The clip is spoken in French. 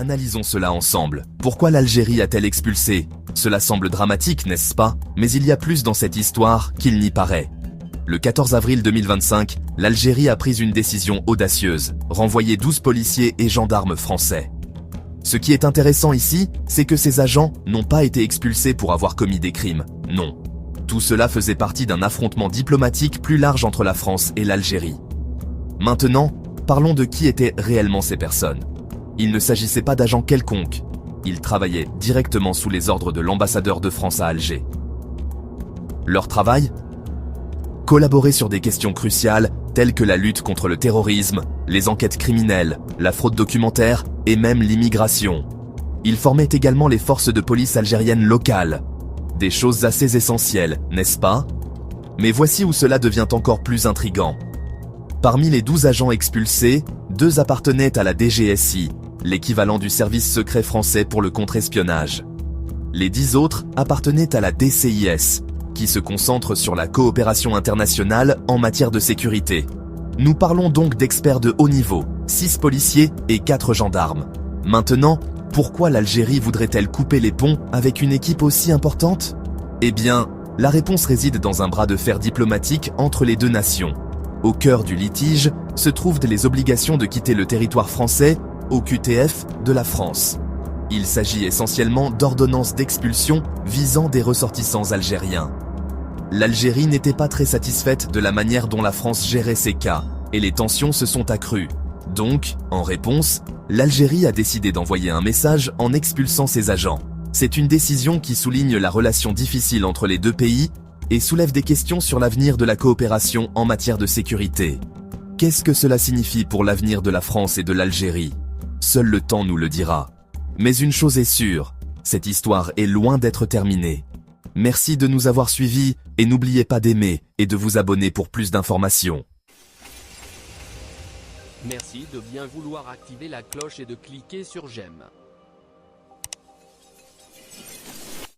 Analysons cela ensemble. Pourquoi l'Algérie a-t-elle expulsé? Cela semble dramatique, n'est-ce pas? Mais il y a plus dans cette histoire qu'il n'y paraît. Le 14 avril 2025, l'Algérie a pris une décision audacieuse, renvoyer 12 policiers et gendarmes français. Ce qui est intéressant ici, c'est que ces agents n'ont pas été expulsés pour avoir commis des crimes, non. Tout cela faisait partie d'un affrontement diplomatique plus large entre la France et l'Algérie. Maintenant, parlons de qui étaient réellement ces personnes. Il ne s'agissait pas d'agents quelconques, ils travaillaient directement sous les ordres de l'ambassadeur de France à Alger. Leur travail? Collaborer sur des questions cruciales telles que la lutte contre le terrorisme, les enquêtes criminelles, la fraude documentaire et même l'immigration. Ils formaient également les forces de police algériennes locales. Des choses assez essentielles, n'est-ce pas? Mais voici où cela devient encore plus intriguant. Parmi les 12 agents expulsés, 2 appartenaient à la DGSI, l'équivalent du service secret français pour le contre-espionnage. Les 10 autres appartenaient à la DCIS, qui se concentre sur la coopération internationale en matière de sécurité. Nous parlons donc d'experts de haut niveau, 6 policiers et 4 gendarmes. Maintenant, pourquoi l'Algérie voudrait-elle couper les ponts avec une équipe aussi importante? Eh bien, la réponse réside dans un bras de fer diplomatique entre les deux nations. Au cœur du litige se trouvent les obligations de quitter le territoire français au QTF de la France. Il s'agit essentiellement d'ordonnances d'expulsion visant des ressortissants algériens. L'Algérie n'était pas très satisfaite de la manière dont la France gérait ces cas, et les tensions se sont accrues. Donc, en réponse, l'Algérie a décidé d'envoyer un message en expulsant ses agents. C'est une décision qui souligne la relation difficile entre les deux pays et soulève des questions sur l'avenir de la coopération en matière de sécurité. Qu'est-ce que cela signifie pour l'avenir de la France et de l'Algérie? Seul le temps nous le dira. Mais une chose est sûre, cette histoire est loin d'être terminée. Merci de nous avoir suivis et n'oubliez pas d'aimer et de vous abonner pour plus d'informations. Merci de bien vouloir activer la cloche et de cliquer sur j'aime.